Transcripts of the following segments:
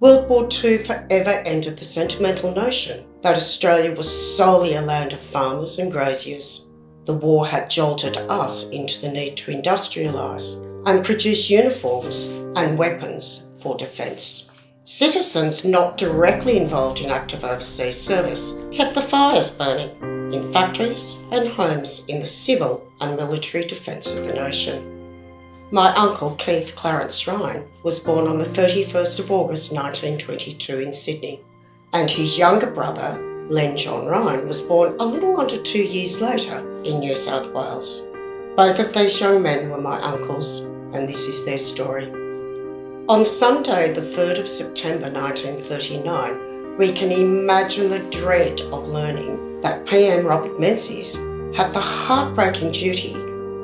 World War II forever ended the sentimental notion that Australia was solely a land of farmers and graziers. The war had jolted us into the need to industrialise and produce uniforms and weapons for defence. Citizens not directly involved in active overseas service kept the fires burning in factories and homes in the civil and military defence of the nation. My uncle Keith Clarence Ryan was born on the 31st of August 1922 in Sydney, and his younger brother Len John Ryan was born a little under 2 years later in New South Wales. Both of these young men were my uncles, and this is their story. On Sunday the 3rd of September 1939, we can imagine the dread of learning that PM Robert Menzies had the heartbreaking duty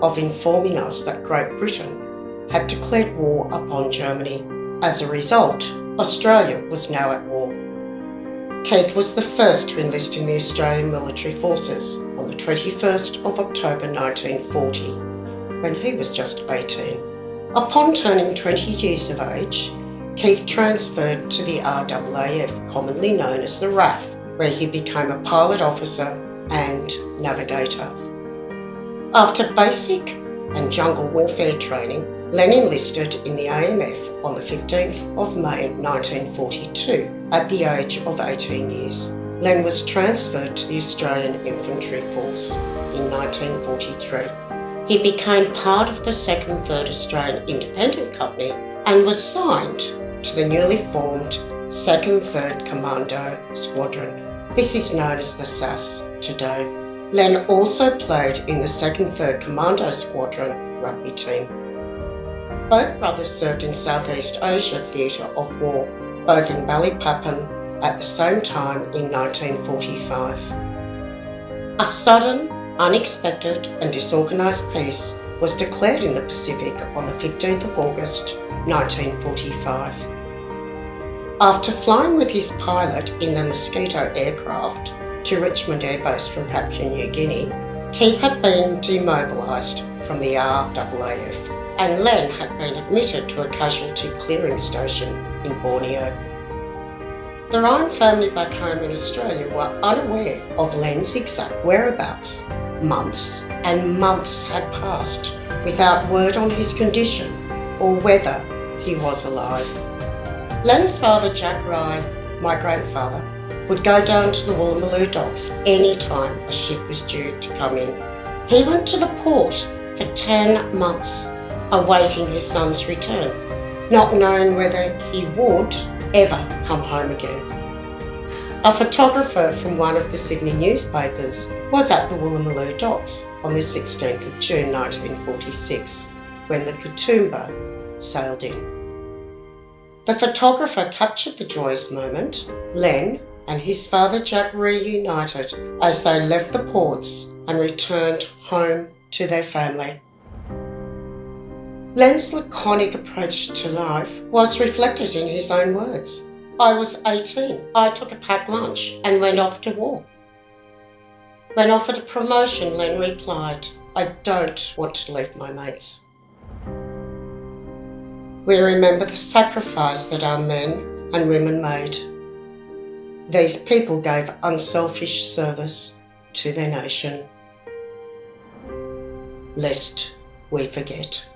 of informing us that Great Britain had declared war upon Germany. As a result, Australia was now at war. Keith was the first to enlist in the Australian military forces on the 21st of October 1940, when he was just 18. Upon turning 20 years of age, Keith transferred to the WWII, commonly known as the RAF, where he became a pilot officer and navigator. After basic and jungle warfare training, Len enlisted in the AMF on the 15th of May 1942 at the age of 18 years. Len was transferred to the Australian Infantry Force in 1943. He became part of the 2nd 3rd Australian Independent Company and was signed to the newly formed 2nd 3rd Commando Squadron. This is known as the SAS today. Len also played in the 2nd 3rd Commando Squadron rugby team. Both brothers served in Southeast Asia Theatre of War, both in Balikpapan at the same time in 1945. A sudden, unexpected and disorganised peace was declared in the Pacific on the 15th of August 1945. After flying with his pilot in the Mosquito aircraft to Richmond Air Base from Papua New Guinea, Keith had been demobilised from the RAAF, and Len had been admitted to a casualty clearing station in Borneo. The Ryan family back home in Australia were unaware of Len's exact whereabouts. Months and months had passed without word on his condition or whether he was alive. Len's father, Jack Ryan, my grandfather, would go down to the Woolloomooloo docks any time a ship was due to come in. He went to the port for 10 months, awaiting his son's return, not knowing whether he would ever come home again. A photographer from one of the Sydney newspapers was at the Woolloomooloo docks on the 16th of June 1946 when the Katoomba sailed in. The photographer captured the joyous moment. Len and his father Jack reunited as they left the ports and returned home to their family. Len's laconic approach to life was reflected in his own words. I was 18, I took a packed lunch and went off to war. When offered a promotion, Len replied, I don't want to leave my mates. We remember the sacrifice that our men and women made. These people gave unselfish service to their nation, lest we forget.